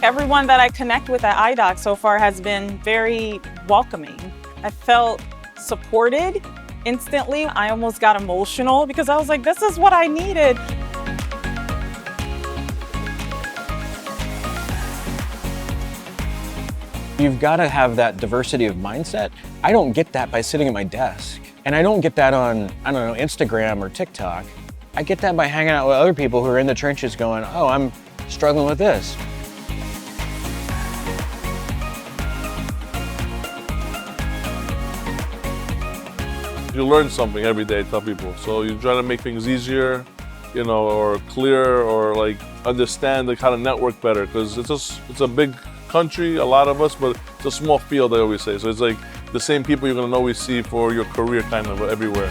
Everyone that I connect with at iDoc so far has been very welcoming. I felt supported instantly. I almost got emotional because I was like, this is what I needed. You've got to have that diversity of mindset. I don't get that by sitting at my desk. And I don't get that on, I don't know, Instagram or TikTok. I get that by hanging out with other people who are in the trenches going, oh, I'm struggling with this. You learn something every day, tell people. So you try to make things easier, you know, or clearer, or like understand the kind of network better, because it's a big country, a lot of us, but it's a small field, I always say. So it's like the same people you're gonna always see for your career kind of everywhere.